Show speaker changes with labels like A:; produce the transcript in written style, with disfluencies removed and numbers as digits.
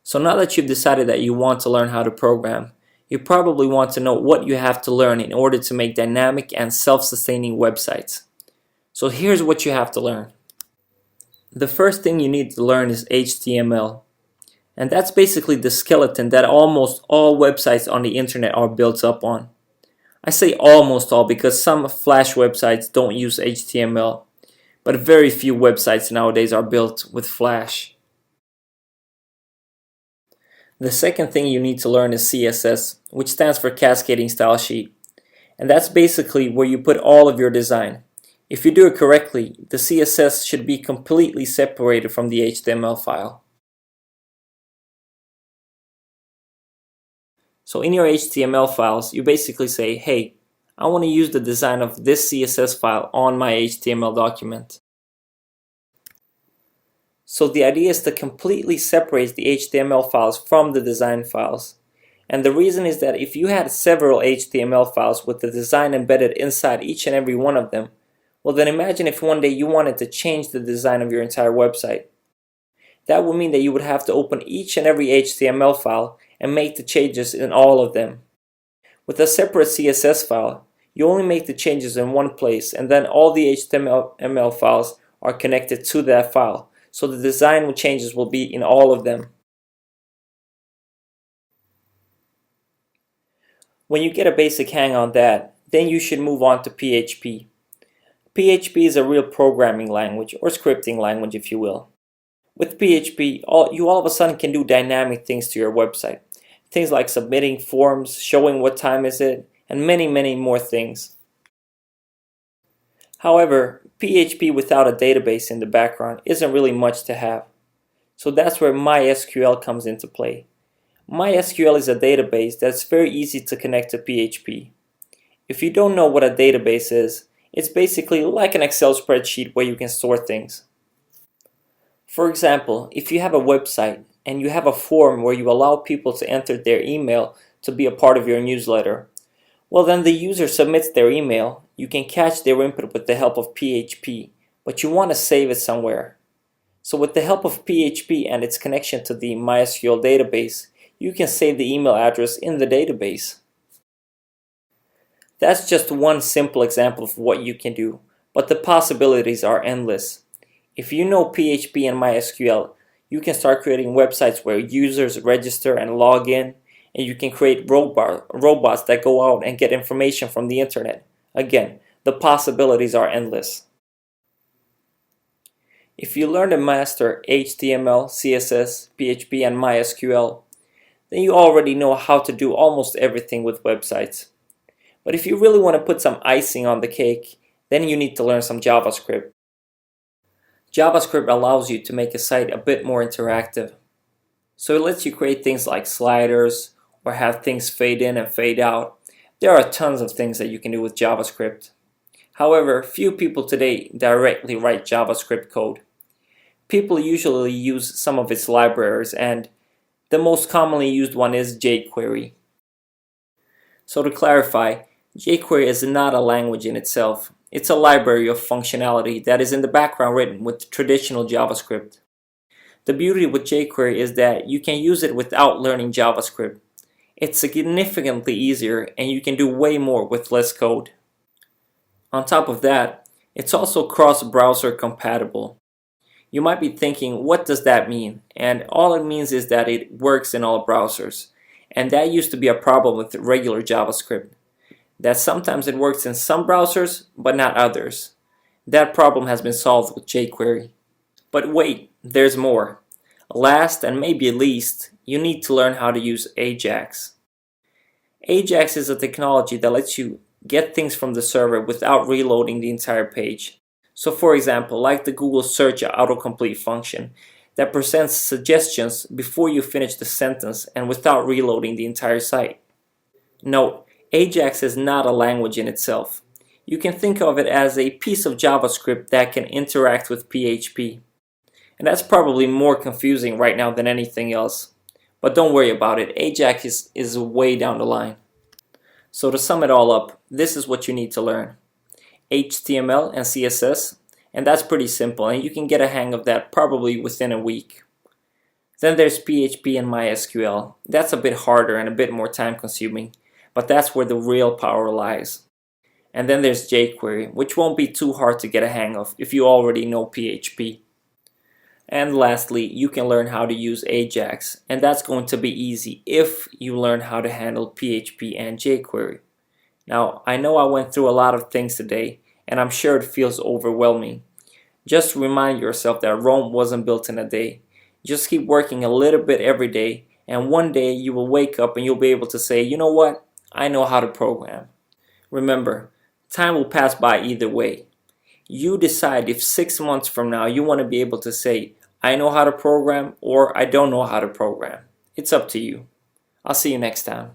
A: So now that you've decided that you want to learn how to program, you probably want to know what you have to learn in order to make dynamic and self-sustaining websites. So here's what you have to learn. The first thing you need to learn is HTML. And that's basically the skeleton that almost all websites on the internet are built up on. I say almost all because some Flash websites don't use HTML, but very few websites nowadays are built with Flash. The second thing you need to learn is CSS, which stands for Cascading Style Sheet. And that's basically where you put all of your design. If you do it correctly, the CSS should be completely separated from the HTML file. So in your HTML files, you basically say, hey, I want to use the design of this CSS file on my HTML document. So the idea is to completely separate the HTML files from the design files. And the reason is that if you had several HTML files with the design embedded inside each and every one of them, well then imagine if one day you wanted to change the design of your entire website. That would mean that you would have to open each and every HTML file and make the changes in all of them. With a separate CSS file, you only make the changes in one place and then all the HTML files are connected to that file. So the design changes will be in all of them. When you get a basic hang on that, then you should move on to PHP. PHP is a real programming language, or scripting language if you will. With PHP, you all of a sudden can do dynamic things to your website. Things like submitting forms, showing what time is it, and many more things. However, PHP without a database in the background isn't really much to have. So that's where MySQL comes into play. MySQL is a database that's very easy to connect to PHP. If you don't know what a database is, it's basically like an Excel spreadsheet where you can store things. For example, if you have a website and you have a form where you allow people to enter their email to be a part of your newsletter, well then the user submits their email, you can catch their input with the help of PHP, but you want to save it somewhere. So with the help of PHP and its connection to the MySQL database, you can save the email address in the database. That's just one simple example of what you can do, but the possibilities are endless. If you know PHP and MySQL, you can start creating websites where users register and log in, and you can create robots that go out and get information from the internet. Again, the possibilities are endless. If you learn to master HTML, CSS, PHP, and MySQL, then you already know how to do almost everything with websites. But if you really want to put some icing on the cake, then you need to learn some JavaScript. JavaScript allows you to make a site a bit more interactive. So it lets you create things like sliders or have things fade in and fade out. There are tons of things that you can do with JavaScript. However, few people today directly write JavaScript code. People usually use some of its libraries, and the most commonly used one is jQuery. So to clarify, jQuery is not a language in itself. It's a library of functionality that is in the background written with traditional JavaScript. The beauty with jQuery is that you can use it without learning JavaScript. It's significantly easier and you can do way more with less code. On top of that, it's also cross-browser compatible. You might be thinking, what does that mean? And all it means is that it works in all browsers. And that used to be a problem with regular JavaScript. That sometimes it works in some browsers, but not others. That problem has been solved with jQuery. But wait, there's more. Last and maybe least, you need to learn how to use Ajax. Ajax is a technology that lets you get things from the server without reloading the entire page. So for example, like the Google search autocomplete function that presents suggestions before you finish the sentence and without reloading the entire site. Note, Ajax is not a language in itself. You can think of it as a piece of JavaScript that can interact with PHP. And that's probably more confusing right now than anything else. But don't worry about it, Ajax is way down the line. So to sum it all up, this is what you need to learn. HTML and CSS, and that's pretty simple, and you can get a hang of that probably within a week. Then there's PHP and MySQL. That's a bit harder and a bit more time consuming, but that's where the real power lies. And then there's jQuery, which won't be too hard to get a hang of if you already know PHP. And lastly, you can learn how to use Ajax, and that's going to be easy if you learn how to handle PHP and jQuery. Now, I know I went through a lot of things today, and I'm sure it feels overwhelming. Just remind yourself that Rome wasn't built in a day. Just keep working a little bit every day, and one day you will wake up and you'll be able to say, you know what? I know how to program. Remember, time will pass by either way. You decide if 6 months from now you want to be able to say, I know how to program or I don't know how to program. It's up to you. I'll see you next time.